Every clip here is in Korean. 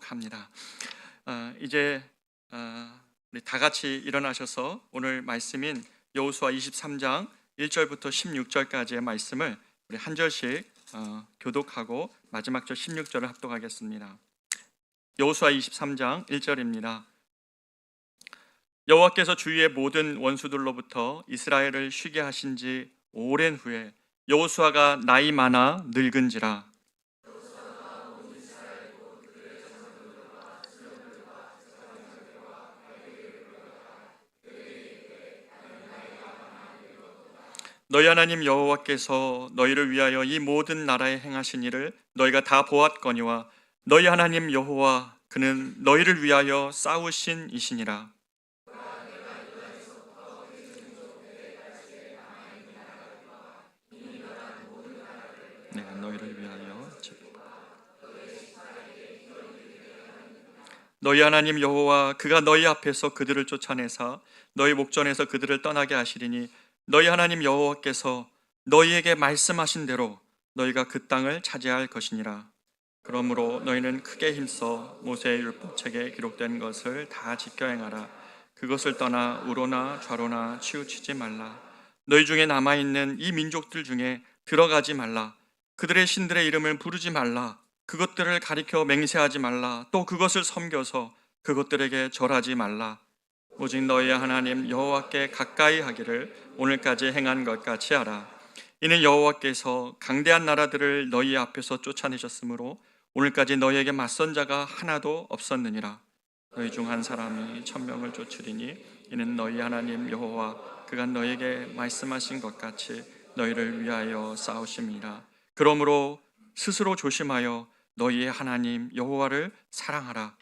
하도록 합니다. 이제 우리 다 같이 일어나셔서 오늘 말씀인 여호수아 23장 1절부터 16절까지의 말씀을 우리 한 절씩 교독하고 마지막 절 16절을 합독하겠습니다. 여호수아 23장 1절입니다. 여호와께서 주위의 모든 원수들로부터 이스라엘을 쉬게 하신 지 오랜 후에 여호수아가 나이 많아 늙은지라. 너희 하나님 여호와께서 너희를 위하여 이 모든 나라에 행하신 일을 너희가 다 보았거니와 너희 하나님 여호와 그는 너희를 위하여 싸우신 이시니라. 내가 너희를 위하여 너희 하나님 여호와 그가 너희 앞에서 그들을 쫓아내사 너희 목전에서 그들을 떠나게 하시리니 너희 하나님 여호와께서 너희에게 말씀하신 대로 너희가 그 땅을 차지할 것이니라. 그러므로 너희는 크게 힘써 모세의 율법책에 기록된 것을 다 지켜 행하라. 그것을 떠나 우로나 좌로나 치우치지 말라. 너희 중에 남아있는 이 민족들 중에 들어가지 말라. 그들의 신들의 이름을 부르지 말라. 그것들을 가리켜 맹세하지 말라. 또 그것을 섬겨서 그것들에게 절하지 말라. 오직 너희의 하나님 여호와께 가까이 하기를 오늘까지 행한 것 같이 하라. 이는 여호와께서 강대한 나라들을 너희 앞에서 쫓아내셨으므로 오늘까지 너희에게 맞선 자가 하나도 없었느니라. 너희 중 한 사람이 1000명을 쫓으리니 이는 너희 하나님 여호와 그가 너희에게 말씀하신 것 같이 너희를 위하여 싸우심이라. 그러므로 스스로 조심하여 너희의 하나님 여호와를 사랑하라.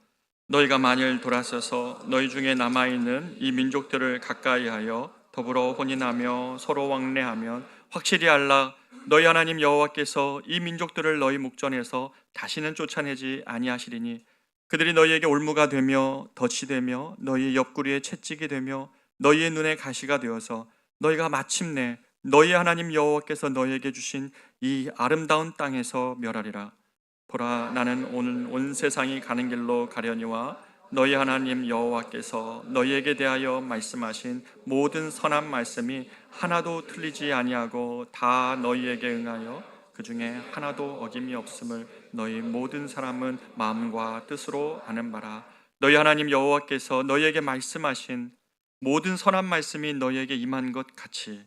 너희가 만일 돌아서서 너희 중에 남아있는 이 민족들을 가까이하여 더불어 혼인하며 서로 왕래하면 확실히 알라. 너희 하나님 여호와께서 이 민족들을 너희 목전에서 다시는 쫓아내지 아니하시리니 그들이 너희에게 올무가 되며 덫이 되며 너희의 옆구리에 채찍이 되며 너희의 눈에 가시가 되어서 너희가 마침내 너희 하나님 여호와께서 너희에게 주신 이 아름다운 땅에서 멸하리라. 보라, 나는 오늘 온 세상이 가는 길로 가려니와 너희 하나님 여호와께서 너희에게 대하여 말씀하신 모든 선한 말씀이 하나도 틀리지 아니하고 다 너희에게 응하여 그 중에 하나도 어김이 없음을 너희 모든 사람은 마음과 뜻으로 아는 바라. 너희 하나님 여호와께서 너희에게 말씀하신 모든 선한 말씀이 너희에게 임한 것 같이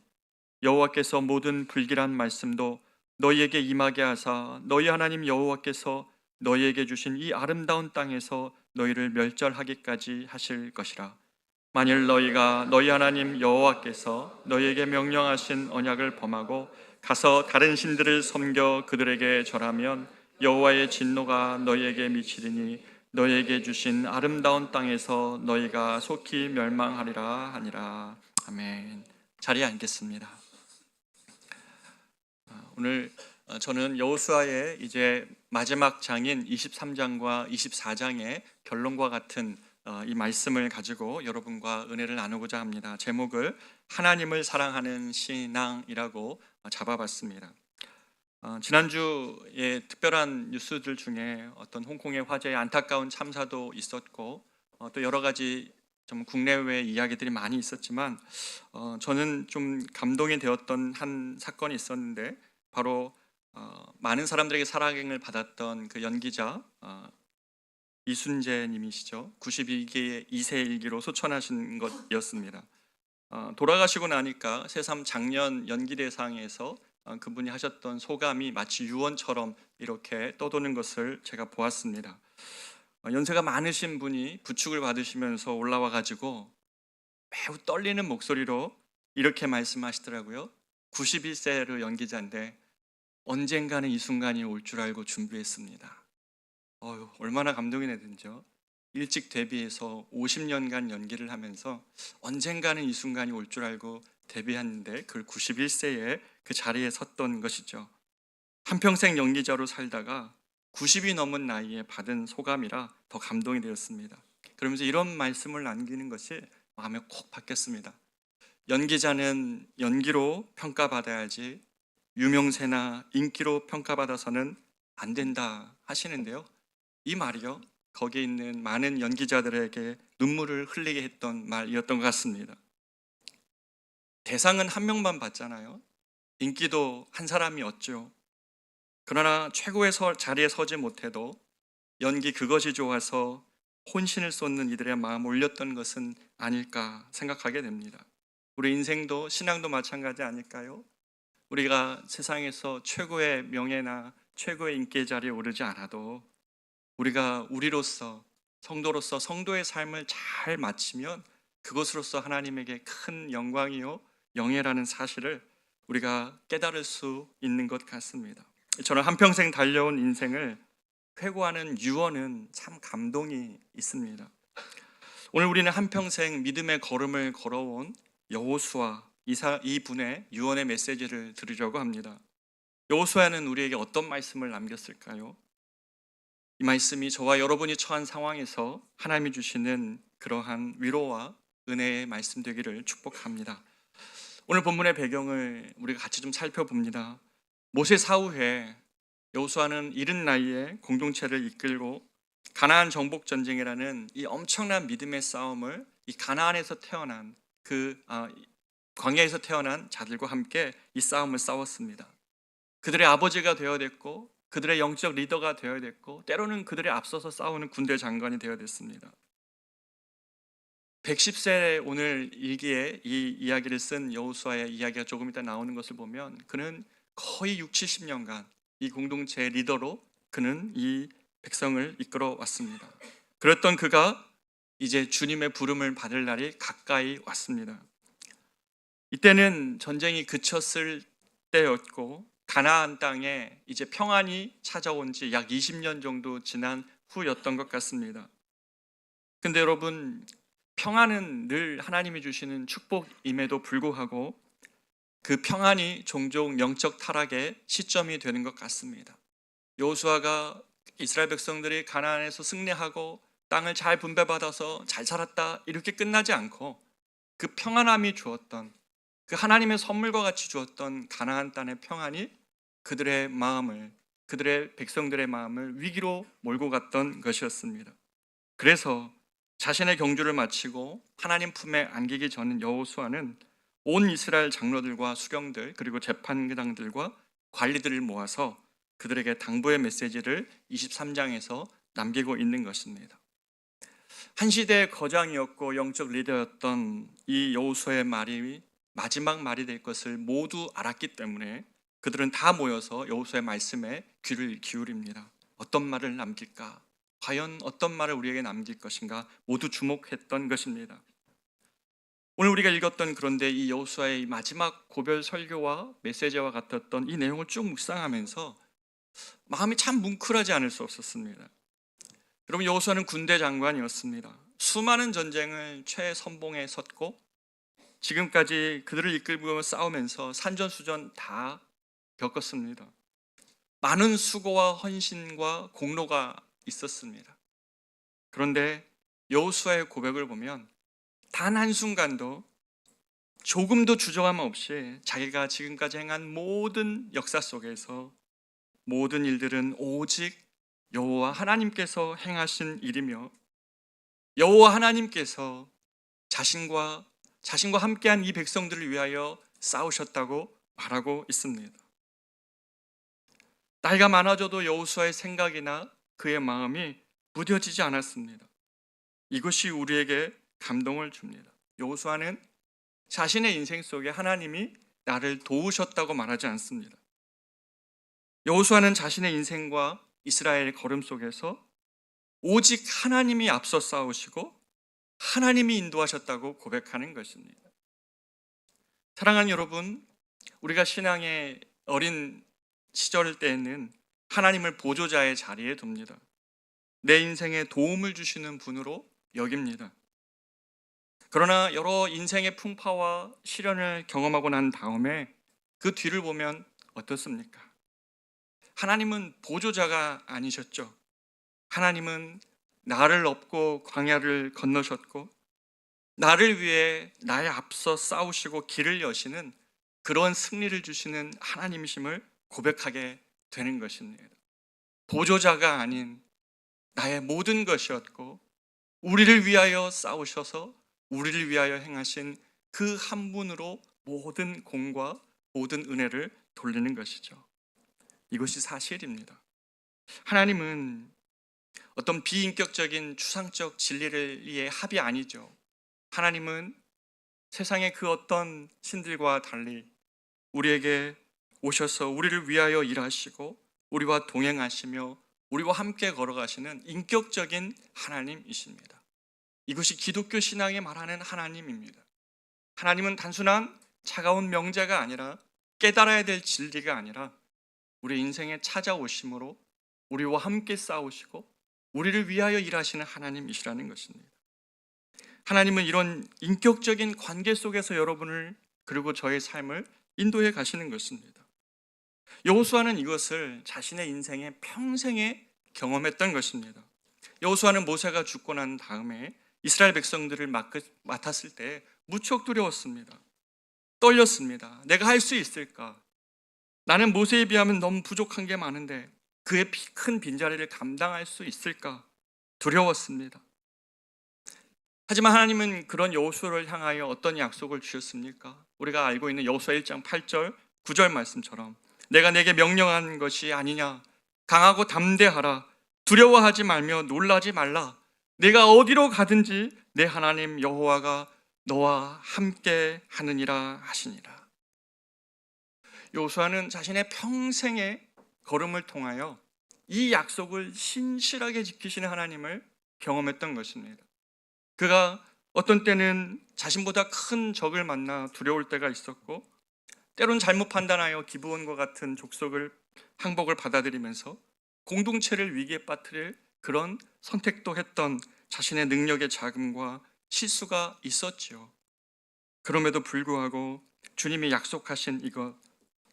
여호와께서 모든 불길한 말씀도 너희에게 임하게 하사 너희 하나님 여호와께서 너희에게 주신 이 아름다운 땅에서 너희를 멸절하기까지 하실 것이라. 만일 너희가 너희 하나님 여호와께서 너희에게 명령하신 언약을 범하고 가서 다른 신들을 섬겨 그들에게 절하면 여호와의 진노가 너희에게 미치리니 너희에게 주신 아름다운 땅에서 너희가 속히 멸망하리라 하니라. 아멘. 자리에 앉겠습니다. 오늘 저는 여호수아의 이제 마지막 장인 23장과 24장의 결론과 같은 이 말씀을 가지고 여러분과 은혜를 나누고자 합니다. 제목을 하나님을 사랑하는 신앙이라고 잡아봤습니다. 지난주에 특별한 뉴스들 중에 어떤 홍콩의 화재의 안타까운 참사도 있었고 또 여러 가지 좀 국내외 이야기들이 많이 있었지만 저는 좀 감동이 되었던 한 사건이 있었는데 바로 많은 사람들에게 사랑을 받았던 그 연기자 이순재 님이시죠. 92기의 2세 일기로 소천하신 것이었습니다. 돌아가시고 나니까 새삼 작년 연기대상에서 그분이 하셨던 소감이 마치 유언처럼 이렇게 떠도는 것을 제가 보았습니다. 연세가 많으신 분이 부축을 받으시면서 올라와 가지고 매우 떨리는 목소리로 이렇게 말씀하시더라고요. 91세의 연기자인데 언젠가는 이 순간이 올 줄 알고 준비했습니다. 얼마나 감동이 되든지요. 일찍 데뷔해서 50년간 연기를 하면서 언젠가는 이 순간이 올 줄 알고 데뷔했는데 그 91세에 그 자리에 섰던 것이죠. 한평생 연기자로 살다가 90이 넘은 나이에 받은 소감이라 더 감동이 되었습니다. 그러면서 이런 말씀을 남기는 것이 마음에 콕 박혔습니다. 연기자는 연기로 평가받아야지 유명세나 인기로 평가받아서는 안 된다 하시는데요. 이 말이요, 거기에 있는 많은 연기자들에게 눈물을 흘리게 했던 말이었던 것 같습니다. 대상은 한 명만 받잖아요. 인기도 한 사람이었죠. 그러나 최고의 자리에 서지 못해도 연기 그것이 좋아서 혼신을 쏟는 이들의 마음 올렸던 것은 아닐까 생각하게 됩니다. 우리 인생도 신앙도 마찬가지 아닐까요? 우리가 세상에서 최고의 명예나 최고의 인기의 자리에 오르지 않아도 우리가 우리로서 성도로서 성도의 삶을 잘 마치면 그것으로서 하나님에게 큰 영광이요 영예라는 사실을 우리가 깨달을 수 있는 것 같습니다. 저는 한평생 달려온 인생을 회고하는 유언은 참 감동이 있습니다. 오늘 우리는 한평생 믿음의 걸음을 걸어온 여호수아 이분의 유언의 메시지를 들으려고 합니다. 여호수아는 우리에게 어떤 말씀을 남겼을까요? 이 말씀이 저와 여러분이 처한 상황에서 하나님이 주시는 그러한 위로와 은혜의 말씀 되기를 축복합니다. 오늘 본문의 배경을 우리가 같이 좀 살펴봅니다. 모세 사후에 여호수아는 이른 나이에 공동체를 이끌고 가나안 정복 전쟁이라는 이 엄청난 믿음의 싸움을 이 가나안에서 태어난 광야에서 태어난 자들과 함께 이 싸움을 싸웠습니다. 그들의 아버지가 되어야 됐고 그들의 영적 리더가 되어야 됐고 때로는 그들의 앞서서 싸우는 군대 장관이 되어야 됐습니다. 110세에 오늘 일기에 이 이야기를 쓴 여호수아의 이야기가 조금 이따 나오는 것을 보면 그는 거의 6, 70년간 이 공동체의 리더로 그는 이 백성을 이끌어 왔습니다. 그랬던 그가 이제 주님의 부름을 받을 날이 가까이 왔습니다. 이때는 전쟁이 그쳤을 때였고 가나안 땅에 이제 평안이 찾아온 지 약 20년 정도 지난 후였던 것 같습니다. 근데 여러분, 평안은 늘 하나님이 주시는 축복임에도 불구하고 그 평안이 종종 영적 타락의 시점이 되는 것 같습니다. 여호수아가 이스라엘 백성들이 가나안에서 승리하고 땅을 잘 분배받아서 잘 살았다 이렇게 끝나지 않고 그 평안함이 주었던 그 하나님의 선물과 같이 주었던 가나안 땅의 평안이 그들의 백성들의 마음을 위기로 몰고 갔던 것이었습니다. 그래서 자신의 경주를 마치고 하나님 품에 안기기 전 여호수아는 온 이스라엘 장로들과 수경들 그리고 재판장들과 관리들을 모아서 그들에게 당부의 메시지를 23장에서 남기고 있는 것입니다. 한 시대의 거장이었고 영적 리더였던 이 여호수아의 말이 마지막 말이 될 것을 모두 알았기 때문에 그들은 다 모여서 여호수아의 말씀에 귀를 기울입니다. 어떤 말을 남길까? 과연 어떤 말을 우리에게 남길 것인가? 모두 주목했던 것입니다. 오늘 우리가 읽었던 그런데 이 여호수아의 마지막 고별 설교와 메시지와 같았던 이 내용을 쭉 묵상하면서 마음이 참 뭉클하지 않을 수 없었습니다. 여러분, 여호수아는 군대 장관이었습니다. 수많은 전쟁을 최선봉에 섰고 지금까지 그들을 이끌고 싸우면서 산전수전 다 겪었습니다. 많은 수고와 헌신과 공로가 있었습니다. 그런데 여호수아의 고백을 보면 단 한순간도 조금도 주저함 없이 자기가 지금까지 행한 모든 역사 속에서 모든 일들은 오직 여호와 하나님께서 행하신 일이며 여호와 하나님께서 자신과 함께한 이 백성들을 위하여 싸우셨다고 말하고 있습니다. 나이가 많아져도 여호수아의 생각이나 그의 마음이 무뎌지지 않았습니다. 이것이 우리에게 감동을 줍니다. 여호수아는 자신의 인생 속에 하나님이 나를 도우셨다고 말하지 않습니다. 여호수아는 자신의 인생과 이스라엘의 걸음 속에서 오직 하나님이 앞서 싸우시고 하나님이 인도하셨다고 고백하는 것입니다. 사랑하는 여러분, 우리가 신앙의 어린 시절 때에는 하나님을 보조자의 자리에 둡니다. 내 인생에 도움을 주시는 분으로 여깁니다. 그러나 여러 인생의 풍파와 시련을 경험하고 난 다음에 그 뒤를 보면 어떻습니까? 하나님은 보조자가 아니셨죠. 하나님은 나를 업고 광야를 건너셨고 나를 위해 나의 앞서 싸우시고 길을 여시는 그런 승리를 주시는 하나님이심을 고백하게 되는 것입니다. 보조자가 아닌 나의 모든 것이었고 우리를 위하여 싸우셔서 우리를 위하여 행하신 그 한 분으로 모든 공과 모든 은혜를 돌리는 것이죠. 이것이 사실입니다. 하나님은 어떤 비인격적인 추상적 진리의 합이 아니죠. 하나님은 세상의 그 어떤 신들과 달리 우리에게 오셔서 우리를 위하여 일하시고 우리와 동행하시며 우리와 함께 걸어가시는 인격적인 하나님이십니다. 이것이 기독교 신앙이 말하는 하나님입니다. 하나님은 단순한 차가운 명제가 아니라 깨달아야 될 진리가 아니라 우리 인생에 찾아오심으로 우리와 함께 싸우시고 우리를 위하여 일하시는 하나님이시라는 것입니다. 하나님은 이런 인격적인 관계 속에서 여러분을 그리고 저의 삶을 인도해 가시는 것입니다. 여호수아는 이것을 자신의 인생의 평생에 경험했던 것입니다. 여호수아는 모세가 죽고 난 다음에 이스라엘 백성들을 맡았을 때 무척 두려웠습니다. 떨렸습니다. 내가 할 수 있을까? 나는 모세에 비하면 너무 부족한 게 많은데 그의 큰 빈자리를 감당할 수 있을까? 두려웠습니다. 하지만 하나님은 그런 여호수아를 향하여 어떤 약속을 주셨습니까? 우리가 알고 있는 여호수아 1장 8절 9절 말씀처럼 내가 내게 명령한 것이 아니냐? 강하고 담대하라. 두려워하지 말며 놀라지 말라. 내가 어디로 가든지 내 하나님 여호와가 너와 함께 하느니라 하시니라. 여호수아는 자신의 평생의 걸음을 통하여 이 약속을 신실하게 지키시는 하나님을 경험했던 것입니다. 그가 어떤 때는 자신보다 큰 적을 만나 두려울 때가 있었고 때론 잘못 판단하여 기브온과 같은 항복을 받아들이면서 공동체를 위기에 빠뜨릴 그런 선택도 했던 자신의 능력의 자금과 실수가 있었지요. 그럼에도 불구하고 주님이 약속하신 이것,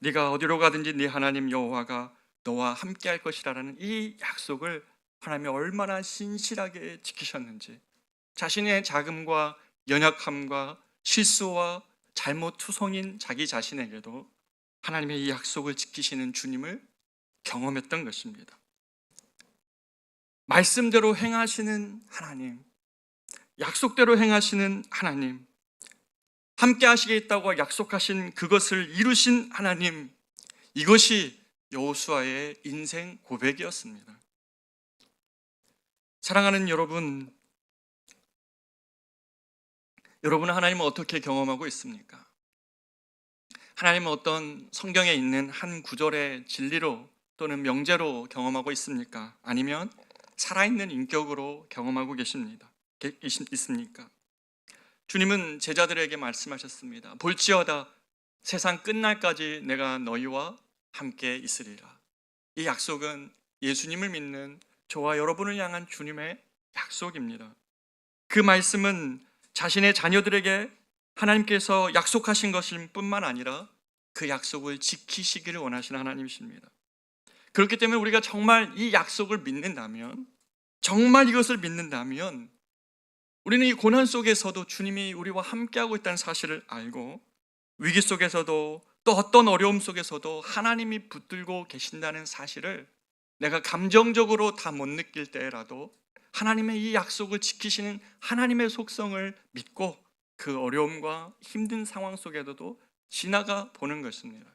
네가 어디로 가든지 네 하나님 여호와가 너와 함께 할 것이라는 이 약속을 하나님이 얼마나 신실하게 지키셨는지, 자신의 자금과 연약함과 실수와 잘못 투성인 자기 자신에게도 하나님의 이 약속을 지키시는 주님을 경험했던 것입니다. 말씀대로 행하시는 하나님, 약속대로 행하시는 하나님, 함께 하시겠다고 약속하신 그것을 이루신 하나님, 이것이 여호수아의 인생 고백이었습니다. 사랑하는 여러분, 여러분은 하나님을 어떻게 경험하고 있습니까? 하나님은 어떤 성경에 있는 한 구절의 진리로 또는 명제로 경험하고 있습니까? 아니면 살아있는 인격으로 경험하고 있습니까? 주님은 제자들에게 말씀하셨습니다. 볼지어다 세상 끝날까지 내가 너희와 함께 있으리라. 이 약속은 예수님을 믿는 저와 여러분을 향한 주님의 약속입니다. 그 말씀은 자신의 자녀들에게 하나님께서 약속하신 것일 뿐만 아니라 그 약속을 지키시기를 원하시는 하나님이십니다. 그렇기 때문에 우리가 정말 이 약속을 믿는다면, 정말 이것을 믿는다면 우리는 이 고난 속에서도 주님이 우리와 함께하고 있다는 사실을 알고, 위기 속에서도 또 어떤 어려움 속에서도 하나님이 붙들고 계신다는 사실을 내가 감정적으로 다 못 느낄 때라도 하나님의 이 약속을 지키시는 하나님의 속성을 믿고 그 어려움과 힘든 상황 속에서도 지나가 보는 것입니다.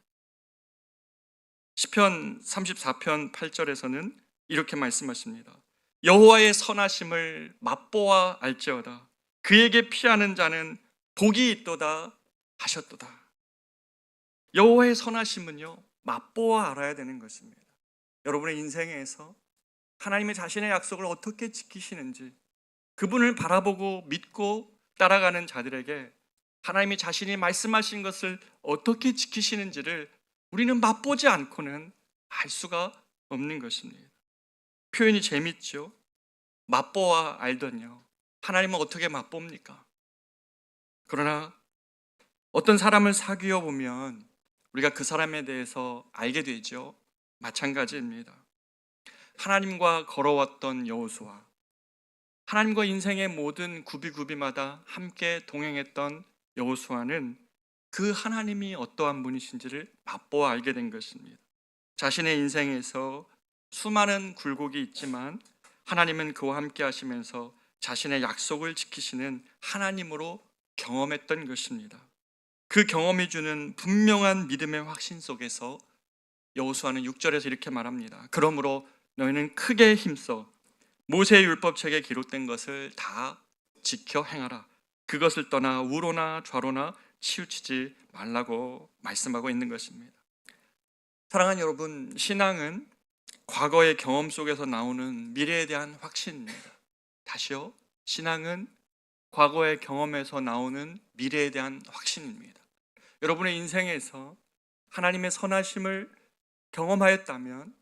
시편 34편 8절에서는 이렇게 말씀하십니다. 여호와의 선하심을 맛보아 알지어다. 그에게 피하는 자는 복이 있도다 하셨도다. 여호와의 선하심은요, 맛보아 알아야 되는 것입니다. 여러분의 인생에서 하나님의 자신의 약속을 어떻게 지키시는지, 그분을 바라보고 믿고 따라가는 자들에게 하나님이 자신이 말씀하신 것을 어떻게 지키시는지를 우리는 맛보지 않고는 알 수가 없는 것입니다. 표현이 재밌죠? 맛보아 알더니요. 하나님은 어떻게 맛봅니까? 그러나 어떤 사람을 사귀어 보면 우리가 그 사람에 대해서 알게 되죠. 마찬가지입니다. 하나님과 걸어왔던 여호수아, 하나님과 인생의 모든 구비구비마다 함께 동행했던 여호수아는 그 하나님이 어떠한 분이신지를 맛보아 알게 된 것입니다. 자신의 인생에서 수많은 굴곡이 있지만 하나님은 그와 함께 하시면서 자신의 약속을 지키시는 하나님으로 경험했던 것입니다. 그 경험이 주는 분명한 믿음의 확신 속에서 여호수아는 6절에서 이렇게 말합니다. 그러므로 너희는 크게 힘써 모세의 율법책에 기록된 것을 다 지켜 행하라. 그것을 떠나 우로나 좌로나 치우치지 말라고 말씀하고 있는 것입니다. 사랑하는 여러분, 신앙은 과거의 경험 속에서 나오는 미래에 대한 확신입니다. 다시요, 신앙은 과거의 경험에서 나오는 미래에 대한 확신입니다. 여러분의 인생에서 하나님의 선하심을 경험하였다면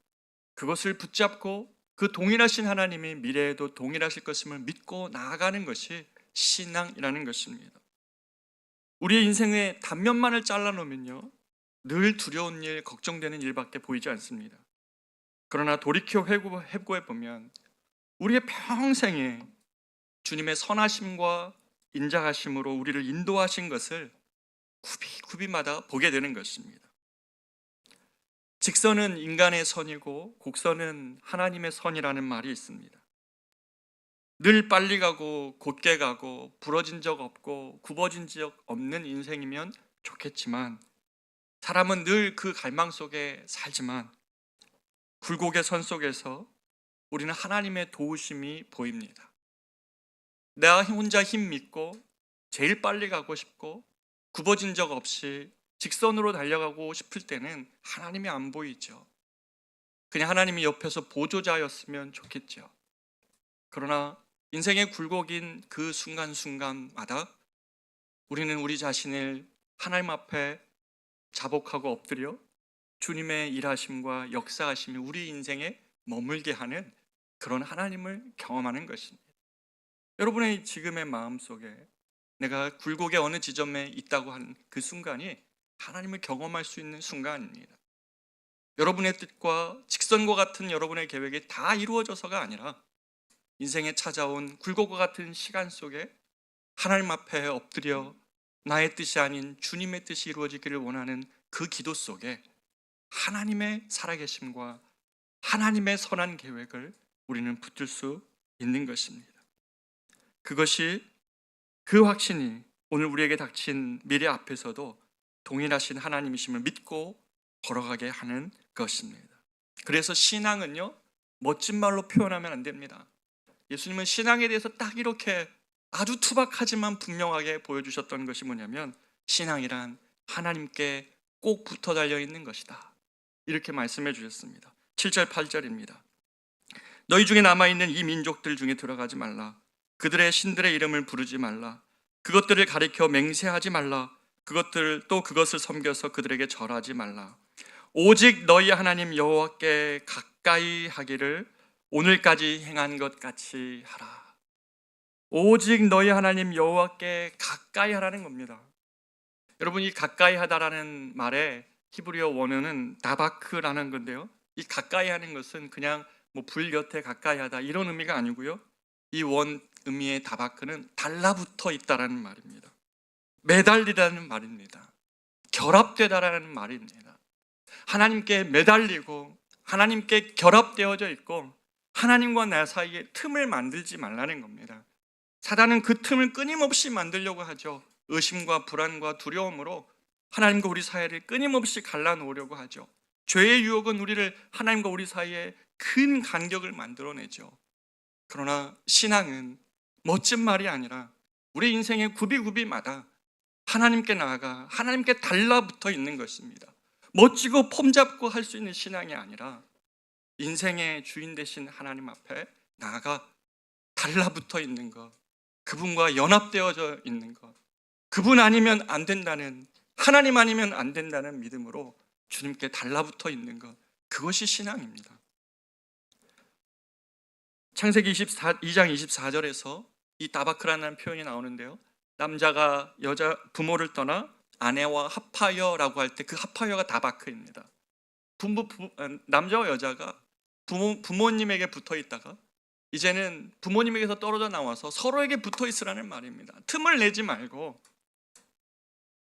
그것을 붙잡고 그 동일하신 하나님이 미래에도 동일하실 것임을 믿고 나아가는 것이 신앙이라는 것입니다. 우리의 인생의 단면만을 잘라놓으면요, 늘 두려운 일, 걱정되는 일밖에 보이지 않습니다. 그러나 돌이켜 회고해 보면 우리의 평생에 주님의 선하심과 인자하심으로 우리를 인도하신 것을 구비마다 보게 되는 것입니다. 직선은 인간의 선이고 곡선은 하나님의 선이라는 말이 있습니다. 늘 빨리 가고 곧게 가고 부러진 적 없고 굽어진 적 없는 인생이면 좋겠지만, 사람은 늘 그 갈망 속에 살지만 굴곡의 선 속에서 우리는 하나님의 도우심이 보입니다. 내가 혼자 힘 믿고 제일 빨리 가고 싶고 굽어진 적 없이 직선으로 달려가고 싶을 때는 하나님이 안 보이죠. 그냥 하나님이 옆에서 보조자였으면 좋겠죠. 그러나 인생의 굴곡인 그 순간순간마다 우리는 우리 자신을 하나님 앞에 자복하고 엎드려 주님의 일하심과 역사하심이 우리 인생에 머물게 하는 그런 하나님을 경험하는 것입니다. 여러분의 지금의 마음속에 내가 굴곡의 어느 지점에 있다고 하는 그 순간이 하나님을 경험할 수 있는 순간입니다. 여러분의 뜻과 직선과 같은 여러분의 계획이 다 이루어져서가 아니라 인생에 찾아온 굴곡과 같은 시간 속에 하나님 앞에 엎드려 나의 뜻이 아닌 주님의 뜻이 이루어지기를 원하는 그 기도 속에 하나님의 살아계심과 하나님의 선한 계획을 우리는 붙들 수 있는 것입니다. 그것이, 그 확신이 오늘 우리에게 닥친 미래 앞에서도 동일하신 하나님이심을 믿고 걸어가게 하는 것입니다. 그래서 신앙은요, 멋진 말로 표현하면 안 됩니다. 예수님은 신앙에 대해서 딱 이렇게 아주 투박하지만 분명하게 보여주셨던 것이 뭐냐면, 신앙이란 하나님께 꼭 붙어 달려 있는 것이다, 이렇게 말씀해 주셨습니다. 7절 8절입니다. 너희 중에 남아있는 이 민족들 중에 들어가지 말라. 그들의 신들의 이름을 부르지 말라. 그것들을 가리켜 맹세하지 말라. 그것을 섬겨서 그들에게 절하지 말라. 오직 너희 하나님 여호와께 가까이 하기를 오늘까지 행한 것 같이 하라. 오직 너희 하나님 여호와께 가까이 하라는 겁니다. 여러분, 이 가까이 하다라는 말의 히브리어 원어는 다바크라는 건데요, 이 가까이 하는 것은 그냥 불 곁에 가까이 하다 이런 의미가 아니고요, 이 원 의미의 다바크는 달라붙어 있다라는 말입니다. 매달리라는 말입니다. 결합되다라는 말입니다. 하나님께 매달리고 하나님께 결합되어져 있고 하나님과 나 사이에 틈을 만들지 말라는 겁니다. 사단은 그 틈을 끊임없이 만들려고 하죠. 의심과 불안과 두려움으로 하나님과 우리 사이를 끊임없이 갈라놓으려고 하죠. 죄의 유혹은 우리를 하나님과 우리 사이에 큰 간격을 만들어내죠. 그러나 신앙은 멋진 말이 아니라 우리 인생의 구비구비마다 하나님께 나아가 하나님께 달라붙어 있는 것입니다. 멋지고 폼잡고 할 수 있는 신앙이 아니라 인생의 주인 되신 하나님 앞에 나아가 달라붙어 있는 것, 그분과 연합되어져 있는 것, 그분 아니면 안 된다는, 하나님 아니면 안 된다는 믿음으로 주님께 달라붙어 있는 것, 그것이 신앙입니다. 창세기 2장 24절에서 이 다바크라는 표현이 나오는데요, 남자가 여자 부모를 떠나 아내와 합하여라고 할 때 그 합하여가 다바크입니다. 남자와 여자가 부모님에게 붙어 있다가 이제는 부모님에게서 떨어져 나와서 서로에게 붙어 있으라는 말입니다. 틈을 내지 말고,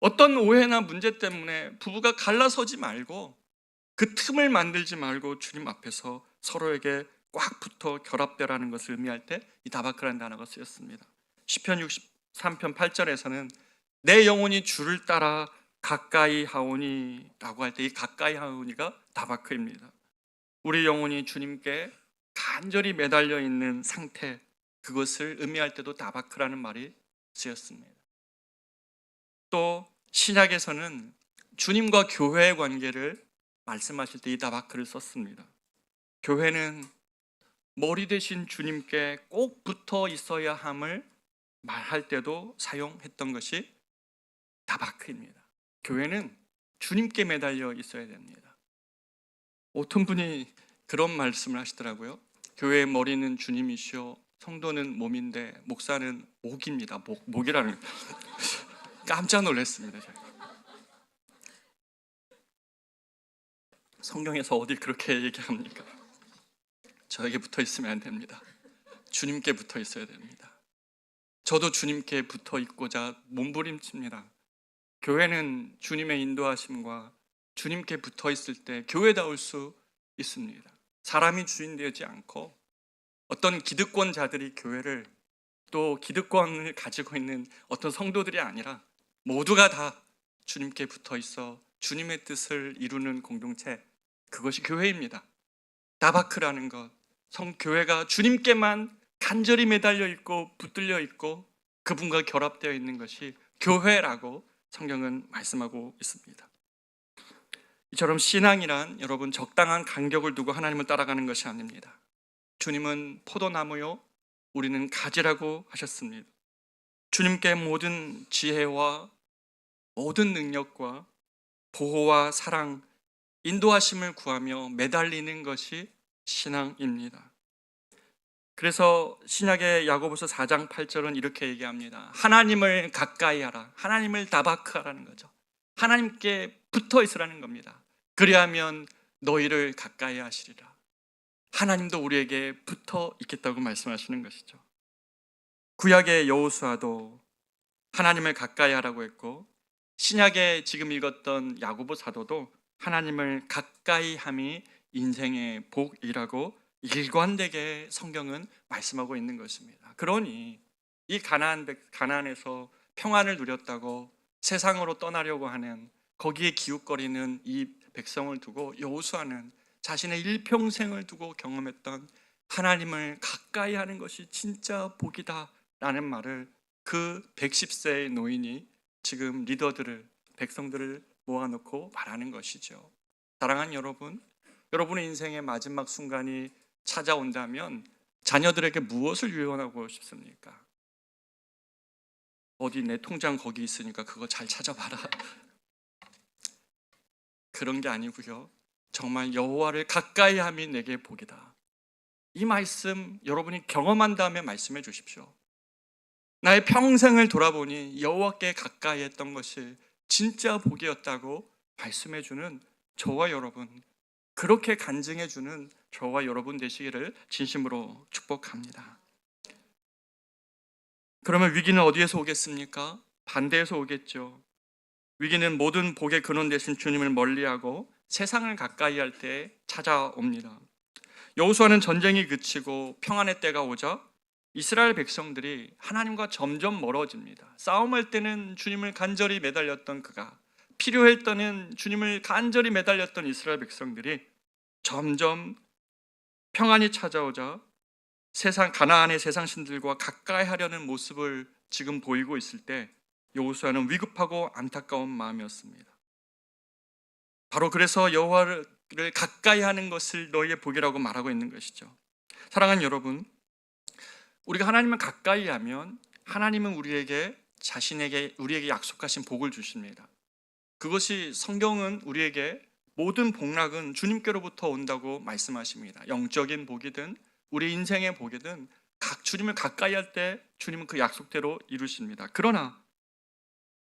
어떤 오해나 문제 때문에 부부가 갈라서지 말고 그 틈을 만들지 말고 주님 앞에서 서로에게 꽉 붙어 결합되라는 것을 의미할 때 이 다바크라는 단어가 쓰였습니다. 시편 63편 8절에서는 내 영혼이 주를 따라 가까이 하오니 라고 할 때 이 가까이 하오니가 다바크입니다. 우리 영혼이 주님께 간절히 매달려 있는 상태, 그것을 의미할 때도 다바크라는 말이 쓰였습니다. 또 신약에서는 주님과 교회의 관계를 말씀하실 때 이 다바크를 썼습니다. 교회는 머리 대신 주님께 꼭 붙어 있어야 함을 말할 때도 사용했던 것이 다바크입니다. 교회는 주님께 매달려 있어야 됩니다. 어떤 분이 그런 말씀을 하시더라고요. 교회의 머리는 주님이시오, 성도는 몸인데 목사는 목입니다. 목이라는 깜짝 놀랐습니다. 제가. 성경에서 어디 그렇게 얘기합니까? 저에게 붙어 있으면 안 됩니다. 주님께 붙어 있어야 됩니다. 저도 주님께 붙어 있고자 몸부림칩니다. 교회는 주님의 인도하심과 주님께 붙어 있을 때 교회다울 수 있습니다. 사람이 주인 되지 않고 어떤 기득권자들이 교회를, 또 기득권을 가지고 있는 어떤 성도들이 아니라 모두가 다 주님께 붙어 있어 주님의 뜻을 이루는 공동체, 그것이 교회입니다. 다바크라는 것, 교회가 주님께만 간절히 매달려 있고 붙들려 있고 그분과 결합되어 있는 것이 교회라고 성경은 말씀하고 있습니다. 이처럼 신앙이란 여러분 적당한 간격을 두고 하나님을 따라가는 것이 아닙니다. 주님은 포도나무요, 우리는 가지라고 하셨습니다. 주님께 모든 지혜와 모든 능력과 보호와 사랑, 인도하심을 구하며 매달리는 것이 신앙입니다. 그래서 신약의 야고보서 4장 8절은 이렇게 얘기합니다. 하나님을 가까이 하라. 하나님을 다바크하라는 거죠. 하나님께 붙어 있으라는 겁니다. 그리하면 너희를 가까이 하시리라. 하나님도 우리에게 붙어 있겠다고 말씀하시는 것이죠. 구약의 여호수아도 하나님을 가까이 하라고 했고, 신약에 지금 읽었던 야고보 사도도 하나님을 가까이 함이 인생의 복이라고 일관되게 성경은 말씀하고 있는 것입니다. 그러니 이 가나안에서 평안을 누렸다고 세상으로 떠나려고 하는, 거기에 기웃거리는 이 백성을 두고 여호수아는 자신의 일평생을 두고 경험했던 하나님을 가까이 하는 것이 진짜 복이다 라는 말을 그 110세의 노인이 지금 리더들을, 백성들을 모아놓고 말하는 것이죠. 사랑하는 여러분, 여러분의 인생의 마지막 순간이 찾아온다면 자녀들에게 무엇을 유언하고 싶습니까? 어디 내 통장 거기 있으니까 그거 잘 찾아봐라. 그런 게 아니고요. 정말 여호와를 가까이 함이 내게 복이다. 이 말씀 여러분이 경험한 다음에 말씀해 주십시오. 나의 평생을 돌아보니 여호와께 가까이 했던 것이 진짜 복이었다고 말씀해 주는 저와 여러분, 그렇게 간증해 주는 저와 여러분 되시기를 진심으로 축복합니다. 그러면 위기는 어디에서 오겠습니까? 반대에서 오겠죠. 위기는 모든 복의 근원 되신 주님을 멀리하고 세상을 가까이 할 때 찾아옵니다. 여호수아는 전쟁이 그치고 평안의 때가 오자 이스라엘 백성들이 하나님과 점점 멀어집니다. 싸움할 때는 주님을 간절히 매달렸던 그가, 필요할 때는 주님을 간절히 매달렸던 이스라엘 백성들이 점점 평안이 찾아오자 가나안의 세상 신들과 가까이 하려는 모습을 지금 보이고 있을 때 여호수아는 위급하고 안타까운 마음이었습니다. 바로 그래서 여호와를 가까이 하는 것을 너희의 복이라고 말하고 있는 것이죠. 사랑하는 여러분, 우리가 하나님을 가까이 하면 하나님은 우리에게 약속하신 복을 주십니다. 그것이 성경은 우리에게 모든 복락은 주님께로부터 온다고 말씀하십니다. 영적인 복이든 우리 인생의 복이든 각 주님을 가까이 할 때 주님은 그 약속대로 이루십니다. 그러나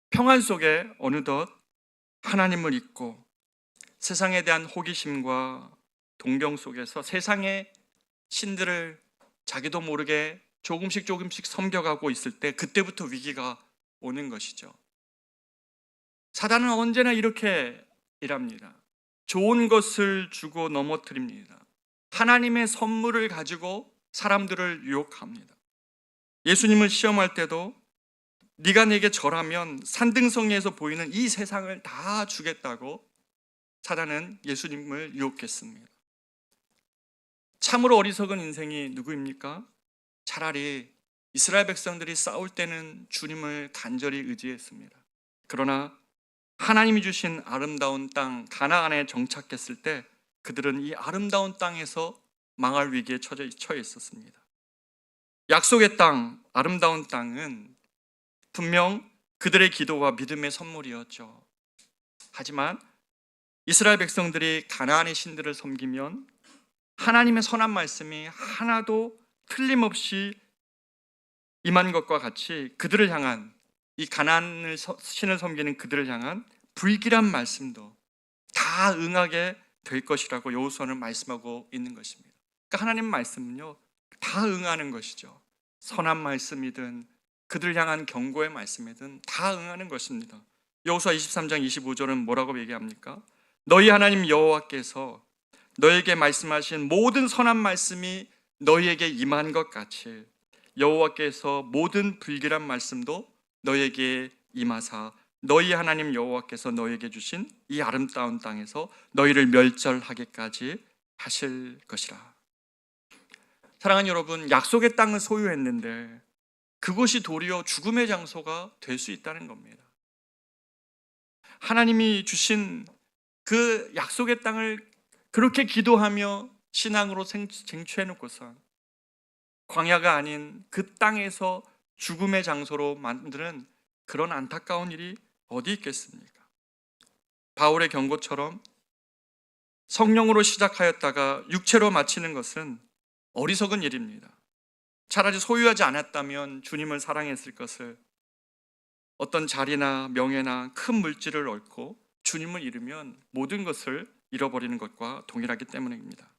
평안 속에 어느덧 하나님을 잊고 세상에 대한 호기심과 동경 속에서 세상의 신들을 자기도 모르게 조금씩 섬겨가고 있을 때 그때부터 위기가 오는 것이죠. 사단은 언제나 이렇게 일합니다. 좋은 것을 주고 넘어뜨립니다. 하나님의 선물을 가지고 사람들을 유혹합니다. 예수님을 시험할 때도 네가 내게 절하면 산등성이에서 보이는 이 세상을 다 주겠다고 사단은 예수님을 유혹했습니다. 참으로 어리석은 인생이 누구입니까? 차라리 이스라엘 백성들이 싸울 때는 주님을 간절히 의지했습니다. 그러나 하나님이 주신 아름다운 땅 가나안에 정착했을 때 그들은 이 아름다운 땅에서 망할 위기에 처해 있었습니다. 약속의 땅, 아름다운 땅은 분명 그들의 기도와 믿음의 선물이었죠. 하지만 이스라엘 백성들이 가나안의 신들을 섬기면 하나님의 선한 말씀이 하나도 틀림없이 임한 것과 같이 그들을 향한, 이 가나안을 신을 섬기는 그들을 향한 불길한 말씀도 다 응하게 될 것이라고 여호수아는 말씀하고 있는 것입니다. 그러니까 하나님 말씀은요, 다 응하는 것이죠. 선한 말씀이든 그들 향한 경고의 말씀이든 다 응하는 것입니다. 여호수아 23장 25절은 뭐라고 얘기합니까? 너희 하나님 여호와께서 너에게 말씀하신 모든 선한 말씀이 너희에게 임한 것 같이 여호와께서 모든 불길한 말씀도 너희에게 임하사 너희 하나님 여호와께서 너희에게 주신 이 아름다운 땅에서 너희를 멸절하기까지 하실 것이라. 사랑하는 여러분, 약속의 땅을 소유했는데 그곳이 도리어 죽음의 장소가 될 수 있다는 겁니다. 하나님이 주신 그 약속의 땅을 그렇게 기도하며 신앙으로 쟁취해놓고서 광야가 아닌 그 땅에서 죽음의 장소로 만드는 그런 안타까운 일이 어디 있겠습니까? 바울의 경고처럼 성령으로 시작하였다가 육체로 마치는 것은 어리석은 일입니다. 차라리 소유하지 않았다면 주님을 사랑했을 것을 어떤 자리나 명예나 큰 물질을 얻고 주님을 잃으면 모든 것을 잃어버리는 것과 동일하기 때문입니다.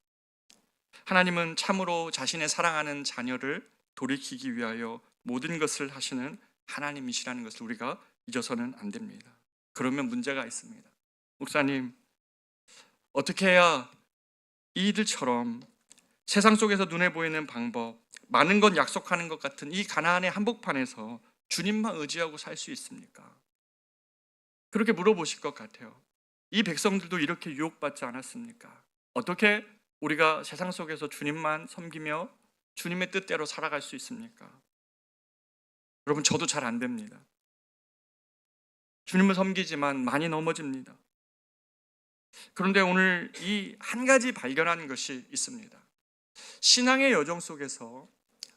하나님은 참으로 자신의 사랑하는 자녀를 돌이키기 위하여 모든 것을 하시는 하나님이시라는 것을 우리가 잊어서는 안 됩니다. 그러면 문제가 있습니다. 목사님, 어떻게 해야 이들처럼 세상 속에서 눈에 보이는 방법, 많은 건 약속하는 것 같은 이 가나안의 한복판에서 주님만 의지하고 살 수 있습니까? 그렇게 물어보실 것 같아요. 이 백성들도 이렇게 유혹받지 않았습니까? 어떻게 우리가 세상 속에서 주님만 섬기며 주님의 뜻대로 살아갈 수 있습니까? 여러분, 저도 잘 안 됩니다. 주님을 섬기지만 많이 넘어집니다. 그런데 오늘 이 한 가지 발견한 것이 있습니다. 신앙의 여정 속에서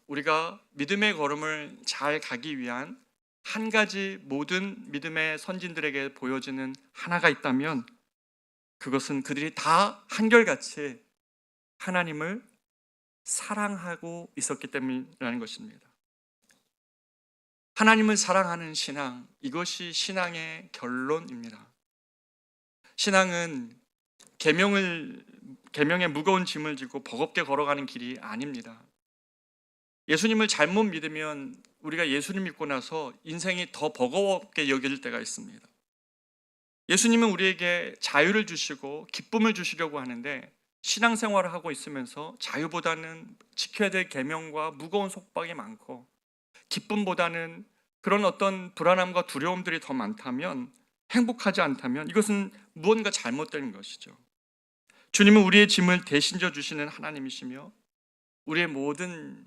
우리가 믿음의 걸음을 잘 가기 위한 한 가지 모든 믿음의 선진들에게 보여지는 하나가 있다면 그것은 그들이 다 한결같이 하나님을 사랑하고 있었기 때문이라는 것입니다. 하나님을 사랑하는 신앙, 이것이 신앙의 결론입니다. 신앙은 계명의 무거운 짐을 지고 버겁게 걸어가는 길이 아닙니다. 예수님을 잘못 믿으면 우리가 예수님 믿고 나서 인생이 더 버거웠게 여길 때가 있습니다. 예수님은 우리에게 자유를 주시고 기쁨을 주시려고 하는데 신앙생활을 하고 있으면서 자유보다는 지켜야 될 계명과 무거운 속박이 많고 기쁨보다는 그런 어떤 불안함과 두려움들이 더 많다면, 행복하지 않다면 이것은 무언가 잘못된 것이죠. 주님은 우리의 짐을 대신 져 주시는 하나님이시며 우리의 모든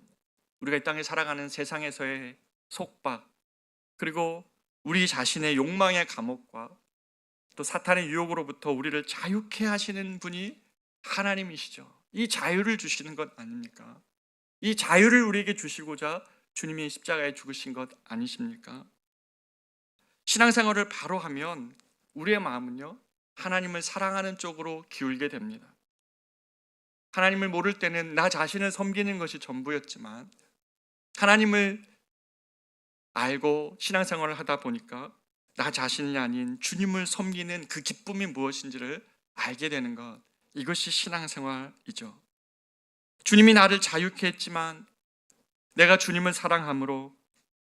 우리가 이 땅에 살아가는 세상에서의 속박, 그리고 우리 자신의 욕망의 감옥과 또 사탄의 유혹으로부터 우리를 자유케 하시는 분이 하나님이시죠. 이 자유를 주시는 것 아닙니까? 이 자유를 우리에게 주시고자 주님이 십자가에 죽으신 것 아니십니까? 신앙생활을 바로 하면 우리의 마음은요, 하나님을 사랑하는 쪽으로 기울게 됩니다. 하나님을 모를 때는 나 자신을 섬기는 것이 전부였지만 하나님을 알고 신앙생활을 하다 보니까 나 자신이 아닌 주님을 섬기는 그 기쁨이 무엇인지를 알게 되는 것, 이것이 신앙생활이죠. 주님이 나를 자유케 했지만 내가 주님을 사랑함으로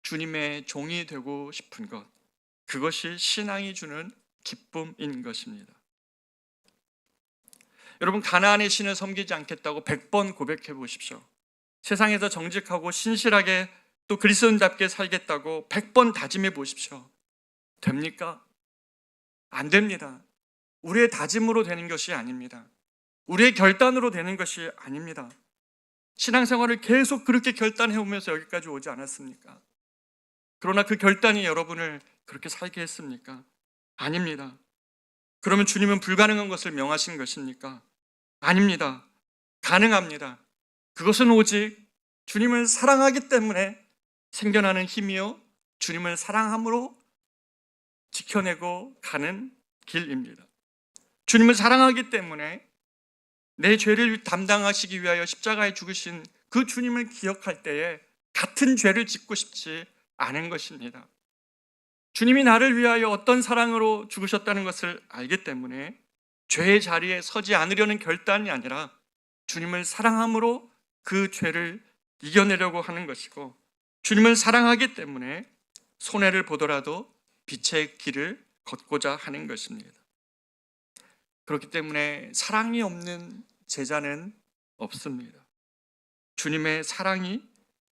주님의 종이 되고 싶은 것, 그것이 신앙이 주는 기쁨인 것입니다. 여러분, 가나안의 신을 섬기지 않겠다고 100번 고백해 보십시오. 세상에서 정직하고 신실하게 또 그리스도인답게 살겠다고 100번 다짐해 보십시오. 됩니까? 안 됩니다. 우리의 다짐으로 되는 것이 아닙니다. 우리의 결단으로 되는 것이 아닙니다. 신앙생활을 계속 그렇게 결단해 오면서 여기까지 오지 않았습니까? 그러나 그 결단이 여러분을 그렇게 살게 했습니까? 아닙니다. 그러면 주님은 불가능한 것을 명하신 것입니까? 아닙니다. 가능합니다. 그것은 오직 주님을 사랑하기 때문에 생겨나는 힘이요, 주님을 사랑함으로 지켜내고 가는 길입니다. 주님을 사랑하기 때문에 내 죄를 담당하시기 위하여 십자가에 죽으신 그 주님을 기억할 때에 같은 죄를 짓고 싶지 않은 것입니다. 주님이 나를 위하여 어떤 사랑으로 죽으셨다는 것을 알기 때문에 죄의 자리에 서지 않으려는 결단이 아니라 주님을 사랑함으로 그 죄를 이겨내려고 하는 것이고, 주님을 사랑하기 때문에 손해를 보더라도 빛의 길을 걷고자 하는 것입니다. 그렇기 때문에 사랑이 없는 제자는 없습니다. 주님의 사랑이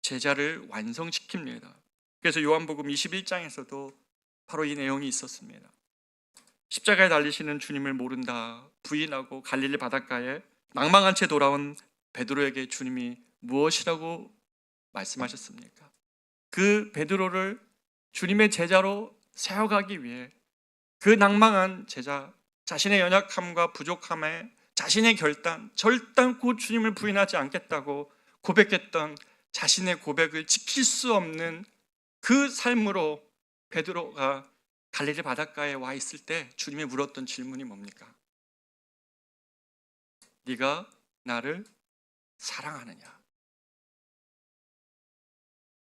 제자를 완성시킵니다. 그래서 요한복음 21장에서도 바로 이 내용이 있었습니다. 십자가에 달리시는 주님을 모른다 부인하고 갈릴리 바닷가에 낭망한 채 돌아온 베드로에게 주님이 무엇이라고 말씀하셨습니까? 그 베드로를 주님의 제자로 세워가기 위해 그 낭망한 제자, 자신의 연약함과 부족함에 자신의 결단, 결단코 주님을 부인하지 않겠다고 고백했던 자신의 고백을 지킬 수 없는 그 삶으로 베드로가 갈릴리 바닷가에 와 있을 때 주님이 물었던 질문이 뭡니까? 네가 나를 사랑하느냐?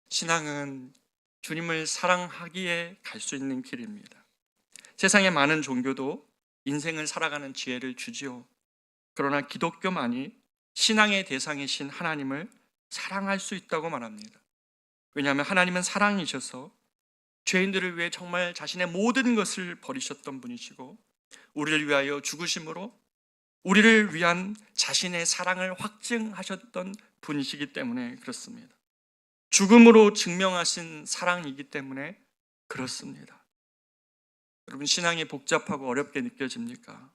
신앙은 주님을 사랑하기에 갈 수 있는 길입니다. 세상의 많은 종교도 인생을 살아가는 지혜를 주지요. 그러나 기독교만이 신앙의 대상이신 하나님을 사랑할 수 있다고 말합니다. 왜냐하면 하나님은 사랑이셔서 죄인들을 위해 정말 자신의 모든 것을 버리셨던 분이시고, 우리를 위하여 죽으심으로 우리를 위한 자신의 사랑을 확증하셨던 분이시기 때문에 그렇습니다. 죽음으로 증명하신 사랑이기 때문에 그렇습니다. 여러분, 신앙이 복잡하고 어렵게 느껴집니까?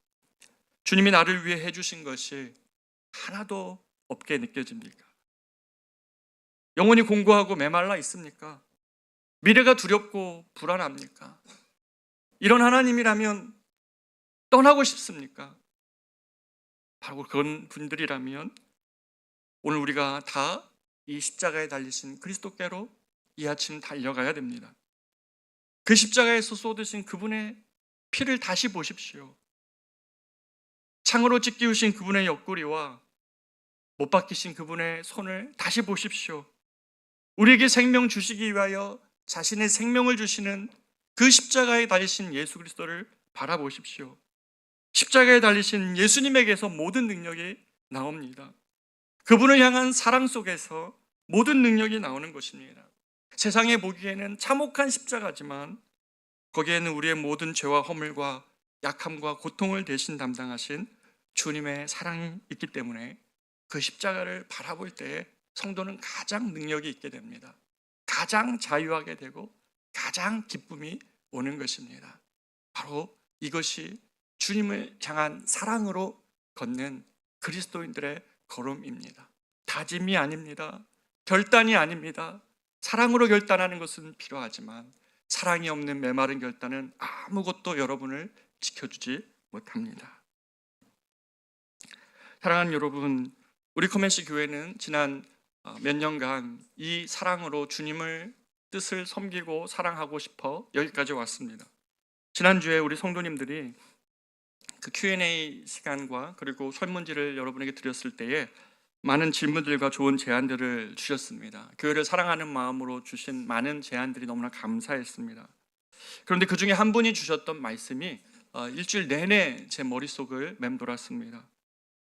주님이 나를 위해 해주신 것이 하나도 없게 느껴집니까? 영혼이 공고하고 메말라 있습니까? 미래가 두렵고 불안합니까? 이런 하나님이라면 떠나고 싶습니까? 바로 그런 분들이라면 오늘 우리가 다 이 십자가에 달리신 그리스도께로 이 아침 달려가야 됩니다. 그 십자가에서 쏟으신 그분의 피를 다시 보십시오. 창으로 찢기우신 그분의 옆구리와 못 박히신 그분의 손을 다시 보십시오. 우리에게 생명 주시기 위하여 자신의 생명을 주시는 그 십자가에 달리신 예수 그리스도를 바라보십시오. 십자가에 달리신 예수님에게서 모든 능력이 나옵니다. 그분을 향한 사랑 속에서 모든 능력이 나오는 것입니다. 세상에 보기에는 참혹한 십자가지만 거기에는 우리의 모든 죄와 허물과 약함과 고통을 대신 담당하신 주님의 사랑이 있기 때문에 그 십자가를 바라볼 때에 성도는 가장 능력이 있게 됩니다. 가장 자유하게 되고 가장 기쁨이 오는 것입니다. 바로 이것이 주님을 향한 사랑으로 걷는 그리스도인들의 걸음입니다. 다짐이 아닙니다. 결단이 아닙니다. 사랑으로 결단하는 것은 필요하지만 사랑이 없는 메마른 결단은 아무것도 여러분을 지켜주지 못합니다. 사랑하는 여러분, 우리 커맨시 교회는 지난 몇 년간 이 사랑으로 주님을 뜻을 섬기고 사랑하고 싶어 여기까지 왔습니다. 지난주에 우리 성도님들이 그 Q&A 시간과 그리고 설문지를 여러분에게 드렸을 때에 많은 질문들과 좋은 제안들을 주셨습니다. 교회를 사랑하는 마음으로 주신 많은 제안들이 너무나 감사했습니다. 그런데 그 중에 한 분이 주셨던 말씀이 일주일 내내 제 머릿속을 맴돌았습니다.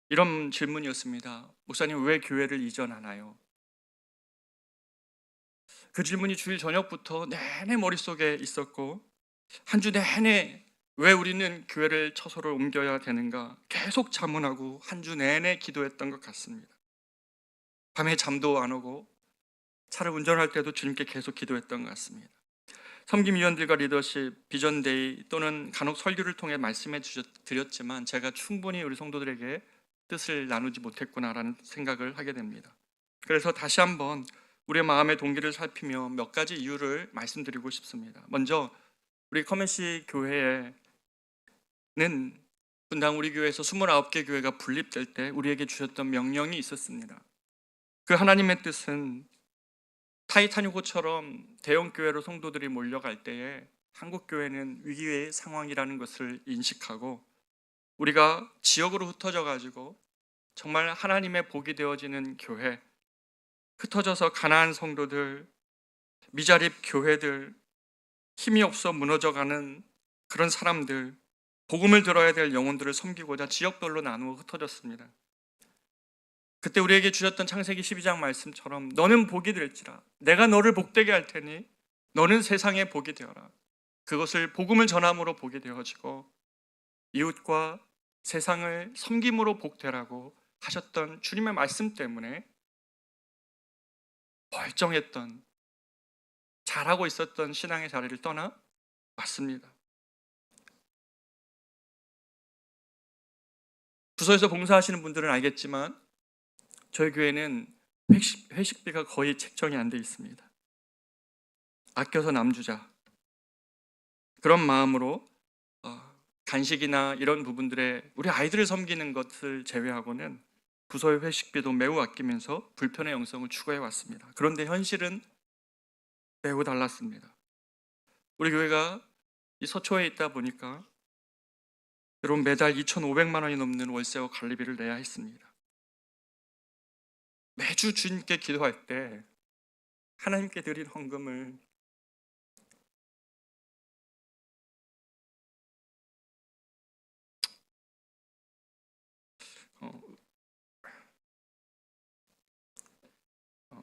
이런 질문이었습니다. 목사님, 왜 교회를 이전하나요? 그 질문이 주일 저녁부터 내내 머릿속에 있었고 한 주 내내 왜 우리는 교회를 처소를 옮겨야 되는가 계속 자문하고 한 주 내내 기도했던 것 같습니다. 밤에 잠도 안 오고 차를 운전할 때도 주님께 계속 기도했던 것 같습니다. 섬김위원들과 리더십, 비전데이 또는 간혹 설교를 통해 말씀해 드렸지만 제가 충분히 우리 성도들에게 뜻을 나누지 못했구나라는 생각을 하게 됩니다. 그래서 다시 한번 우리의 마음의 동기를 살피며 몇 가지 이유를 말씀드리고 싶습니다. 먼저 우리 커맨시 교회에는 분당 우리 교회에서 29개 교회가 분립될 때 우리에게 주셨던 명령이 있었습니다. 그 하나님의 뜻은 타이타닉호처럼 대형 교회로 성도들이 몰려갈 때에 한국 교회는 위기의 상황이라는 것을 인식하고 우리가 지역으로 흩어져 가지고 정말 하나님의 복이 되어지는 교회, 흩어져서 가난한 성도들, 미자립 교회들, 힘이 없어 무너져가는 그런 사람들, 복음을 들어야 될 영혼들을 섬기고자 지역별로 나누어 흩어졌습니다. 그때 우리에게 주셨던 창세기 12장 말씀처럼 너는 복이 될지라 내가 너를 복되게 할 테니 너는 세상에 복이 되어라. 그것을 복음을 전함으로 복이 되어지고 이웃과 세상을 섬김으로 복되라고 하셨던 주님의 말씀 때문에 멀쩡했던 잘하고 있었던 신앙의 자리를 떠나 왔습니다. 부서에서 봉사하시는 분들은 알겠지만 저희 교회는 회식비가 거의 책정이 안 돼 있습니다. 아껴서 남주자 그런 마음으로 간식이나 이런 부분들에 우리 아이들을 섬기는 것을 제외하고는 부서의 회식비도 매우 아끼면서 불편의 영성을 추구해 왔습니다. 그런데 현실은 매우 달랐습니다. 우리 교회가 이 서초에 있다 보니까 여러분 매달 2,500만 원이 넘는 월세와 관리비를 내야 했습니다. 매주 주님께 기도할 때 하나님께 드린 헌금을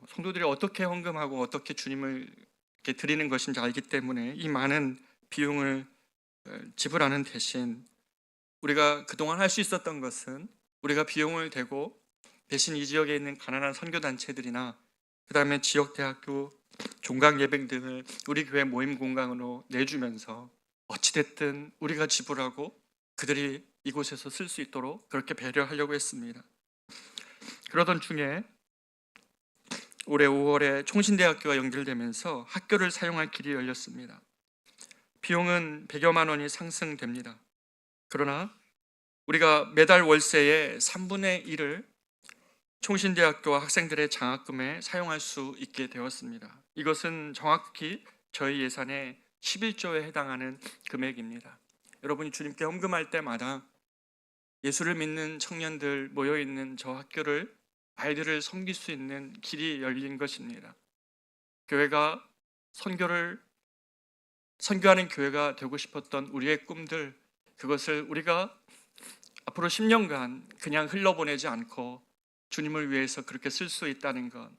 성도들이 어떻게 헌금하고 어떻게 주님을 이렇게 드리는 것인지 알기 때문에 이 많은 비용을 지불하는 대신 우리가 그동안 할 수 있었던 것은 우리가 비용을 대고 대신 이 지역에 있는 가난한 선교단체들이나 그 다음에 지역대학교 종강 예배 등을 우리 교회 모임 공간으로 내주면서 어찌됐든 우리가 지불하고 그들이 이곳에서 쓸 수 있도록 그렇게 배려하려고 했습니다. 그러던 중에 올해 5월에 총신대학교가 연결되면서 학교를 사용할 길이 열렸습니다. 비용은 100여만 원이 상승됩니다. 그러나 우리가 매달 월세의 3분의 1을 총신대학교와 학생들의 장학금에 사용할 수 있게 되었습니다. 이것은 정확히 저희 예산의 11조에 해당하는 금액입니다. 여러분이 주님께 헌금할 때마다 예수를 믿는 청년들 모여있는 저 학교를 아이들을 섬길 수 있는 길이 열린 것입니다. 교회가 선교하는 교회가 되고 싶었던 우리의 꿈들, 그것을 우리가 앞으로 10년간 그냥 흘러보내지 않고 주님을 위해서 그렇게 쓸 수 있다는 것,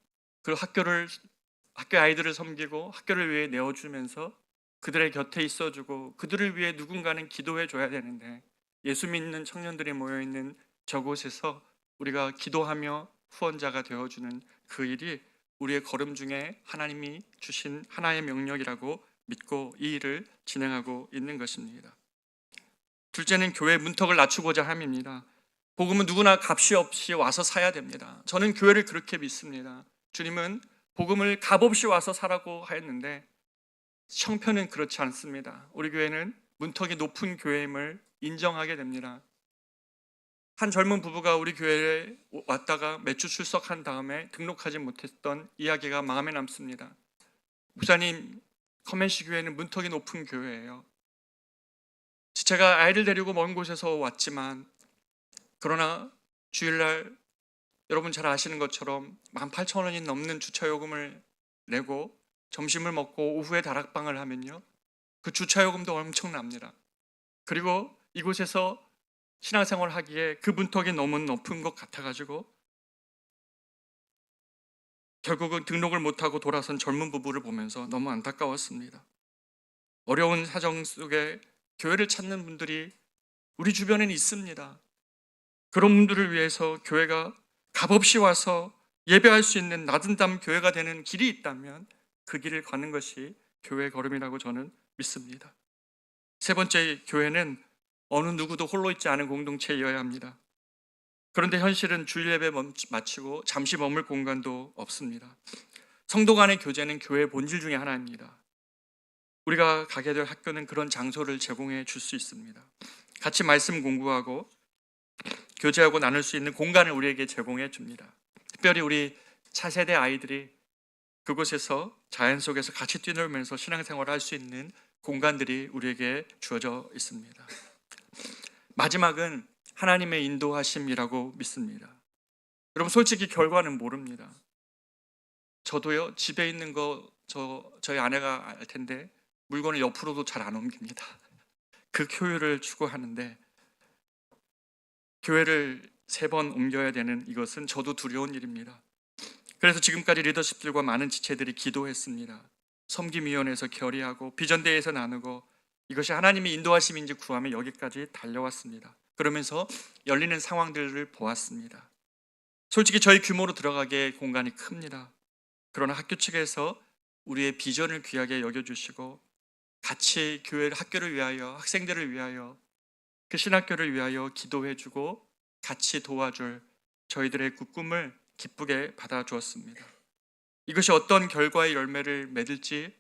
그 학교 아이들을 섬기고 학교를 위해 내어주면서 그들의 곁에 있어주고 그들을 위해 누군가는 기도해 줘야 되는데 예수 믿는 청년들이 모여있는 저곳에서 우리가 기도하며 후원자가 되어주는 그 일이 우리의 걸음 중에 하나님이 주신 하나의 명령이라고 믿고 이 일을 진행하고 있는 것입니다. 둘째는 교회 문턱을 낮추고자 함입니다. 복음은 누구나 값이 없이 와서 사야 됩니다. 저는 교회를 그렇게 믿습니다. 주님은 복음을 값 없이 와서 사라고 하였는데 형편은 그렇지 않습니다. 우리 교회는 문턱이 높은 교회임을 인정하게 됩니다. 한 젊은 부부가 우리 교회에 왔다가 매주 출석한 다음에 등록하지 못했던 이야기가 마음에 남습니다. 목사님, 커맨시 교회는 문턱이 높은 교회예요. 제가 아이를 데리고 먼 곳에서 왔지만 그러나 주일날 여러분 잘 아시는 것처럼 18,000원이 넘는 주차요금을 내고 점심을 먹고 오후에 다락방을 하면요, 그 주차요금도 엄청납니다. 그리고 이곳에서 신앙생활을 하기에 그 문턱이 너무 높은 것 같아가지고 결국은 등록을 못하고 돌아선 젊은 부부를 보면서 너무 안타까웠습니다. 어려운 사정 속에 교회를 찾는 분들이 우리 주변에는 있습니다. 그런 분들을 위해서 교회가 값없이 와서 예배할 수 있는 나든담 교회가 되는 길이 있다면 그 길을 가는 것이 교회의 걸음이라고 저는 믿습니다. 세 번째, 교회는 어느 누구도 홀로 있지 않은 공동체여야 합니다. 그런데 현실은 주일 예배 마치고 잠시 머물 공간도 없습니다. 성도 간의 교제는 교회의 본질 중에 하나입니다. 우리가 가게 될 학교는 그런 장소를 제공해 줄 수 있습니다. 같이 말씀 공부하고 교제하고 나눌 수 있는 공간을 우리에게 제공해 줍니다. 특별히 우리 차세대 아이들이 그곳에서 자연 속에서 같이 뛰놀면서 신앙생활을 할 수 있는 공간들이 우리에게 주어져 있습니다. 마지막은 하나님의 인도하심이라고 믿습니다. 여러분, 솔직히 결과는 모릅니다. 저도요, 집에 있는 거 저희 아내가 알 텐데 물건을 옆으로도 잘 안 옮깁니다. 그 효율을 추구하는데 교회를 3번 옮겨야 되는 이것은 저도 두려운 일입니다. 그래서 지금까지 리더십들과 많은 지체들이 기도했습니다. 섬김위원회에서 결의하고 비전대회에서 나누고 이것이 하나님의 인도하심인지 구하며 여기까지 달려왔습니다. 그러면서 열리는 상황들을 보았습니다. 솔직히 저희 규모로 들어가기에 공간이 큽니다. 그러나 학교 측에서 우리의 비전을 귀하게 여겨주시고 같이 교회 학교를 위하여, 학생들을 위하여, 그 신학교를 위하여 기도해주고 같이 도와줄 저희들의 그 꿈을 기쁘게 받아주었습니다. 이것이 어떤 결과의 열매를 맺을지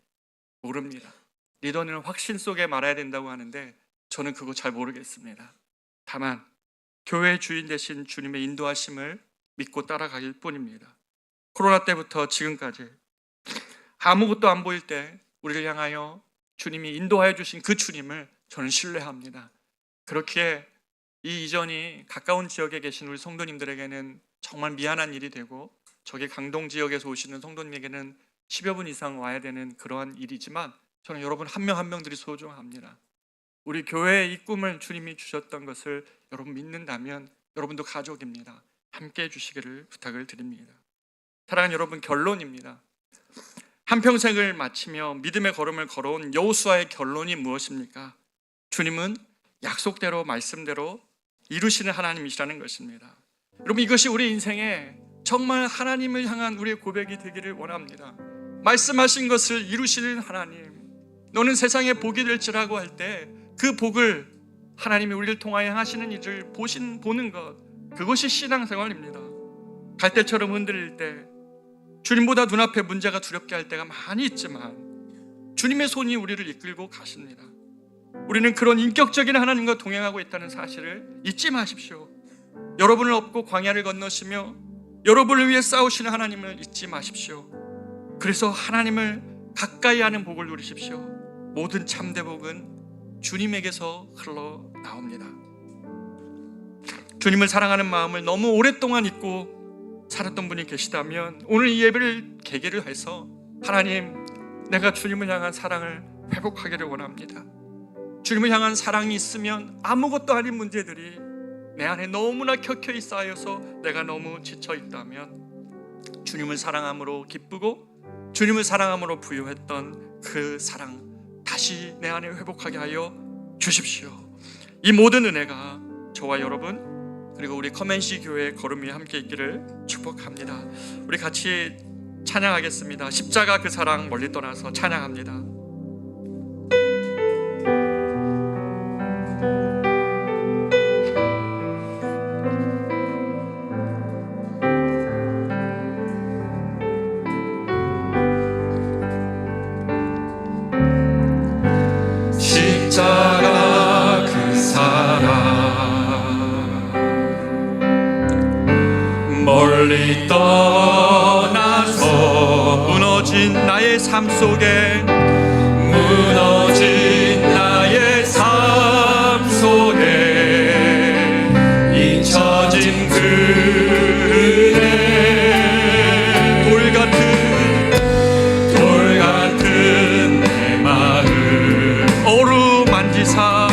모릅니다. 리더는 확신 속에 말아야 된다고 하는데 저는 그거 잘 모르겠습니다. 다만 교회의 주인 되신 주님의 인도하심을 믿고 따라가길 뿐입니다. 코로나 때부터 지금까지 아무것도 안 보일 때 우리를 향하여 주님이 인도하여 주신 그 주님을 저는 신뢰합니다. 그렇기에 이 이전이 가까운 지역에 계신 우리 성도님들에게는 정말 미안한 일이 되고 저기 강동 지역에서 오시는 성도님에게는 10여 분 이상 와야 되는 그러한 일이지만 저는 여러분 한 명 한 명들이 소중합니다. 우리 교회의 이 꿈을 주님이 주셨던 것을 여러분 믿는다면 여러분도 가족입니다. 함께 해주시기를 부탁을 드립니다. 사랑하는 여러분, 결론입니다. 한평생을 마치며 믿음의 걸음을 걸어온 여호수아의 결론이 무엇입니까? 주님은 약속대로 말씀대로 이루시는 하나님이시라는 것입니다. 여러분, 이것이 우리 인생에 정말 하나님을 향한 우리의 고백이 되기를 원합니다. 말씀하신 것을 이루시는 하나님, 너는 세상에 복이 될지라고 할 때 그 복을 하나님이 우리를 통하여 행하시는 일을 보는 것, 그것이 신앙생활입니다. 갈대처럼 흔들릴 때 주님보다 눈앞에 문제가 두렵게 할 때가 많이 있지만 주님의 손이 우리를 이끌고 가십니다. 우리는 그런 인격적인 하나님과 동행하고 있다는 사실을 잊지 마십시오. 여러분을 업고 광야를 건너시며 여러분을 위해 싸우시는 하나님을 잊지 마십시오. 그래서 하나님을 가까이 하는 복을 누리십시오. 모든 참된 복은 주님에게서 흘러나옵니다. 주님을 사랑하는 마음을 너무 오랫동안 잊고 살았던 분이 계시다면 오늘 이 예배를 계기를 해서 하나님, 내가 주님을 향한 사랑을 회복하기를 원합니다. 주님을 향한 사랑이 있으면 아무것도 아닌 문제들이 내 안에 너무나 켜켜이 쌓여서 내가 너무 지쳐 있다면 주님을 사랑함으로 기쁘고 주님을 사랑함으로 부유했던 그 사랑 다시 내 안에 회복하게 하여 주십시오. 이 모든 은혜가 저와 여러분 그리고 우리 커맨시 교회의 걸음 위에 함께 있기를 축복합니다. 우리 같이 찬양하겠습니다. 십자가 그 사랑 멀리 떠나서 찬양합니다. 십자가 그 사랑 멀리 떠나서 무너진 나의 삶 속에 무너진 나의 삶 속에 잊혀진 그 은혜 돌 같은 내 마음 어루만지사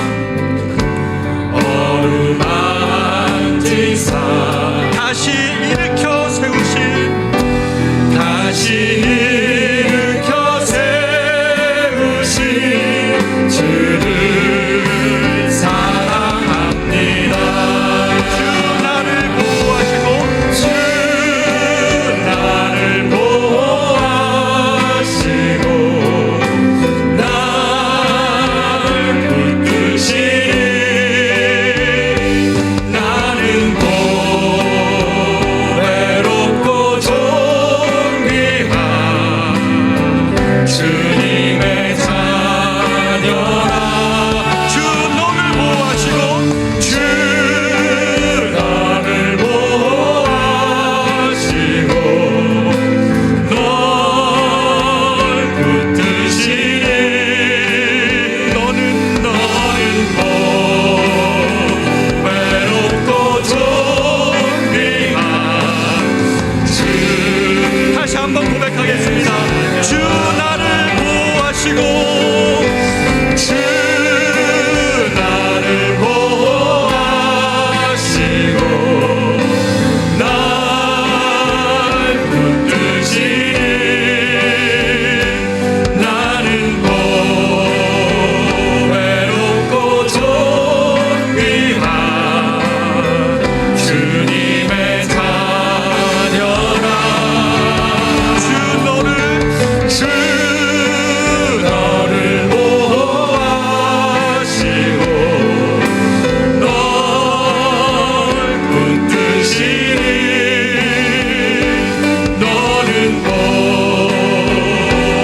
다시 일으켜 세우신 주님의 자녀라. 주 너를 보호하시고 주 나를 보호하시고 널 붙드시니 너는 외롭고 존귀한 주. 다시 한번 고백하겠습니다. 주 나를 보호하시고 주 나를 보호하시고 날 붙드시니 나는 외롭고 존귀한 주님의 자녀라. 주 너를 보호하시고 널 붙드시니 너는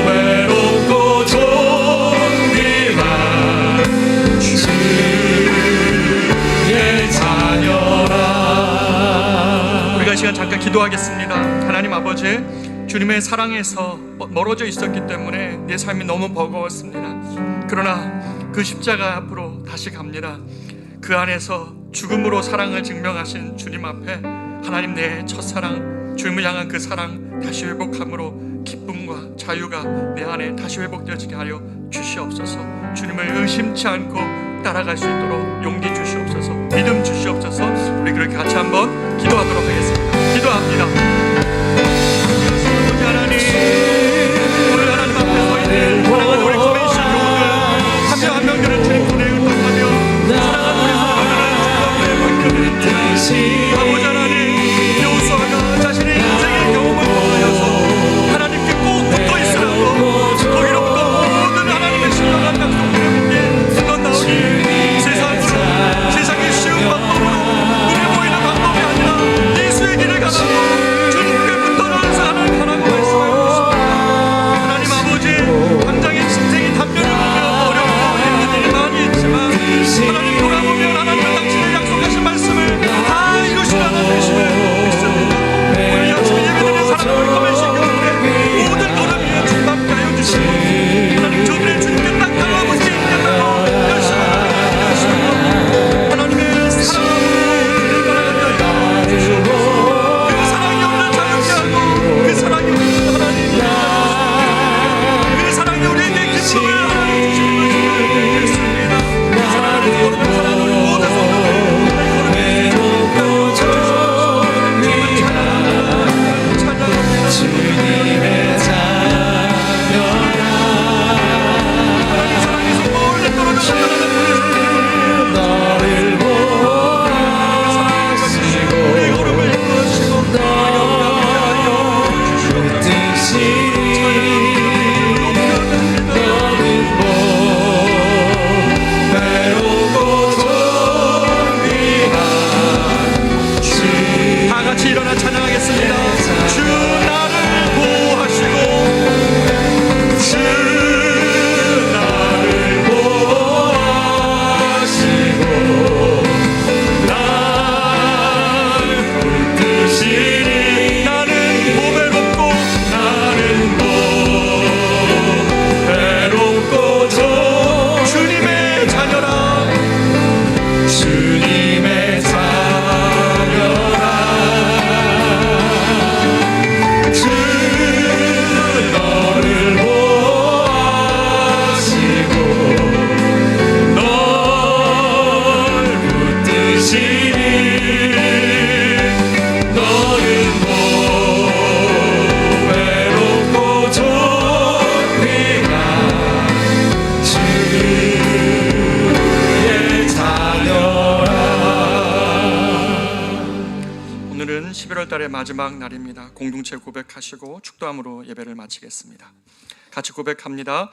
외롭고 존귀한 주의 자녀라. 우리가 이 시간 잠깐 기도하겠습니다. 하나님 아버지, 주님의 사랑에서 멀어져 있었기 때문에 내 삶이 너무 버거웠습니다. 그러나 그 십자가 앞으로 다시 갑니다. 그 안에서 죽음으로 사랑을 증명하신 주님 앞에 하나님, 내 첫사랑, 주님을 향한 그 사랑 다시 회복함으로 기쁨과 자유가 내 안에 다시 회복되어지게 하여 주시옵소서. 주님을 의심치 않고 따라갈 수 있도록 용기 주시옵소서. 믿음 주시옵소서. 우리 그렇게 같이 한번 기도하도록 하겠습니다. 기도합니다. 아버지 하나님, 오늘 하나님 앞에 서 있는 사랑하는 우리 커맨신 교우들 한 명 한 명들은 주님 손에 의탁하며 사랑하는 우리 성도들은 주님 앞에 맡겨드립니다. 아버지 하나님, 여호수아가 자신의 인생의 경험을 통하여서 하나님께 꼭 붙어 있으라고 거기로부터 모든 하나님의 신령한 약속들을 믿게 건너오니 세상의 쉬운 방법으로 눈에 보이는 방법이 아니라 예수의 길을 가라고 주님께 붙어 나가서 하나님 하라고 말씀하고 계십니다. 하나님 아버지, 당장의 인생이 단면을 보며 어렵고 힘든 일이 많이 있지만 하나님 돌아보면 하나님은 당신의 약속하신 말씀을 다 이루시는 하나님 되심을 믿습니다. 오늘 아침에 예배드리는 사랑하는 우리 커맨신 교우들의 모든 걸음 위에 주님 함께 하여 주시고 하나님, 저들의 주님께 딱 달라고 수 있겠다고 열심히 하나님의 사랑으로 우리를 따라가게 하여 주시옵소서. 그 사랑이 우리를 자유케 하고 그 사랑이 우리를 하나님이 그 사랑이 우리에게 기쁨을 주시는 것을 믿습니다. 그 사랑을 모르는 사랑을 우리 모든 성도들이 찬양합니다. 주님의 자녀라. 하나님 사랑에서 멀리 떨어져 나가는 너를 보호하시고 우리의 걸음을 이끌어주시고 붙드시니 너는 외롭고 존귀한 주. 다 같이 일어나 찬양하겠습니다. 주 나를 보호하시고 주 나를 보호하시고 날 붙드시니 나는 보배롭고 외롭고 주님의 자녀라. 주님의 자녀라. 주 너를 보호하시고 널 붙드시니 너는 외롭고 존귀한 주의 자녀라. 오늘은 11월 달의 마지막 날입니다. 공동체 고백하시고 축도함으로 예배를 마치겠습니다. 같이 고백합니다.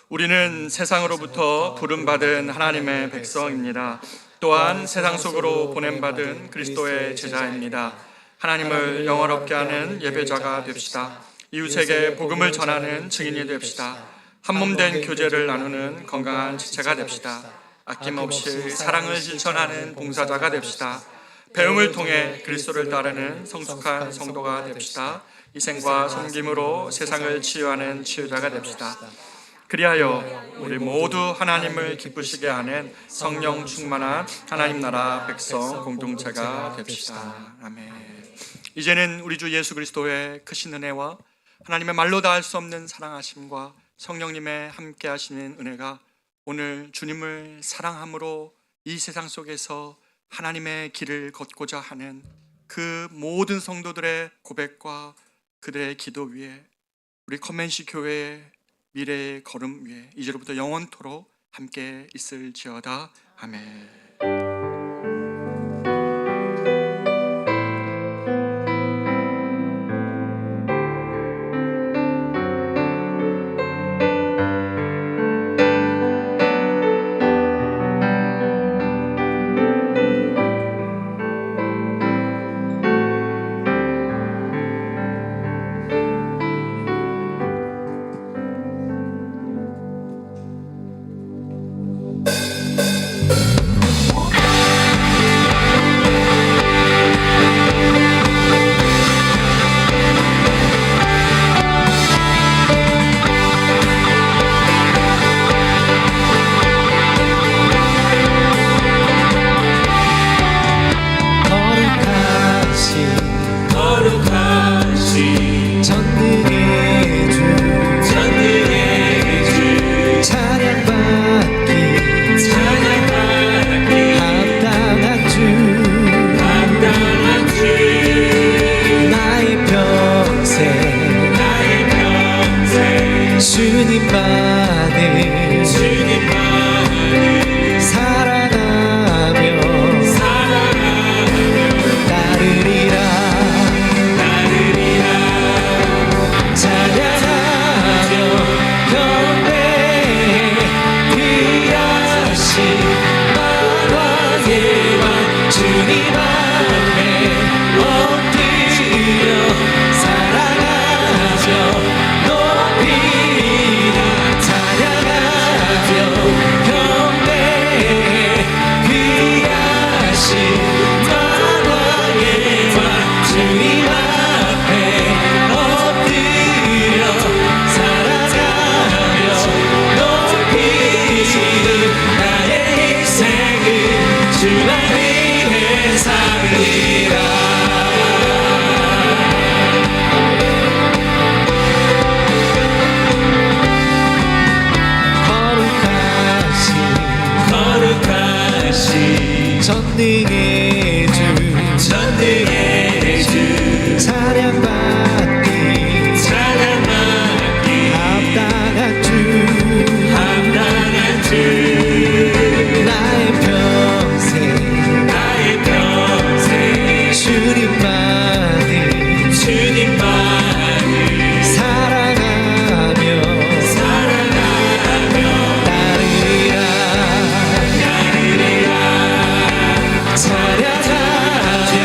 우리는 세상으로부터 부름받은 하나님의 백성입니다. 또한 세상 속으로 보냄받은 그리스도의 제자입니다. 하나님을 영화롭게 하는 예배자가 됩시다. 이웃에게 복음을 전하는 증인이 됩시다. 한 몸 된 교제를 나누는 건강한 지체가 됩시다. 아낌없이 사랑을 실천하는 봉사자가 됩시다. 배움을 통해 그리스도를 따르는 성숙한 성도가 됩시다. 희생과 섬김으로 세상을 치유하는 치유자가 됩시다. 그리하여 우리 모두 하나님을 기쁘시게 하는 성령 충만한 하나님 나라 백성 공동체가 됩시다. 아멘. 이제는 우리 주 예수 그리스도의 크신 은혜와 하나님의 말로 다 할 수 없는 사랑하심과 성령님의 함께 하시는 은혜가 오늘 주님을 사랑함으로 이 세상 속에서 하나님의 길을 걷고자 하는 그 모든 성도들의 고백과 그들의 기도 위에 우리 컨벤시 교회의 미래의 걸음 위에 이제로부터 영원토록 함께 있을지어다. 아멘. 주님만을 사랑하며 따르리라 찬양하며 경배해 귀하신 만왕의 왕 주님 앞에 엎드려 사랑하며 높이리 찬양하며 경배해 귀하신 만왕의 왕 주님 앞에 엎드려 사랑하며 높이리 나의 인생은 주만 위해 살리라 거룩하신 전능의 주 찬양받기 합당한 주 나의 평생 주님만을 사랑하며 따르리라 찬양하며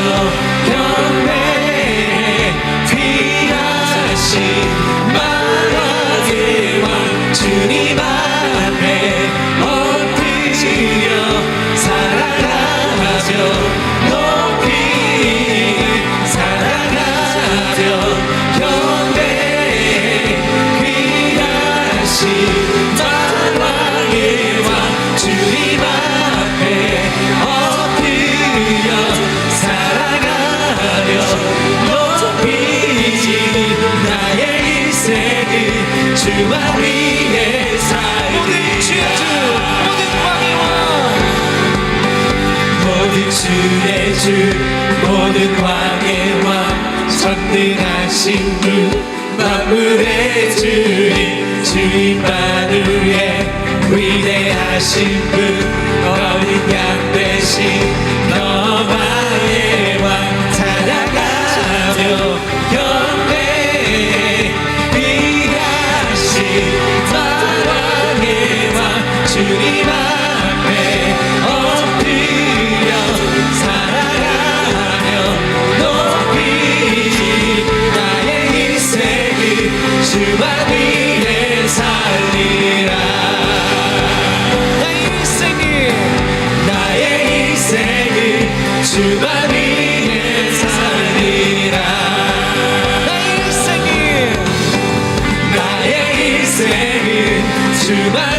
경배해 귀하신 만왕의 왕 주님 앞에 엎드려 사랑하며 높이 사랑하며 경배해 귀하신 만왕의 왕 주님 앞에 엎드려 사랑하며 높이 나의 인생은 주만 위해 살리라 모든 주의 주 모든 왕의 왕 전능하신 분 만물의 주님 주임마누엘 위대하신 분 어린 양 되신 너만의 왕 찬양하며 경배해 귀하신 만왕의 왕 주님 앞에 엎드려 사랑하며 높이 나의 인생은 주만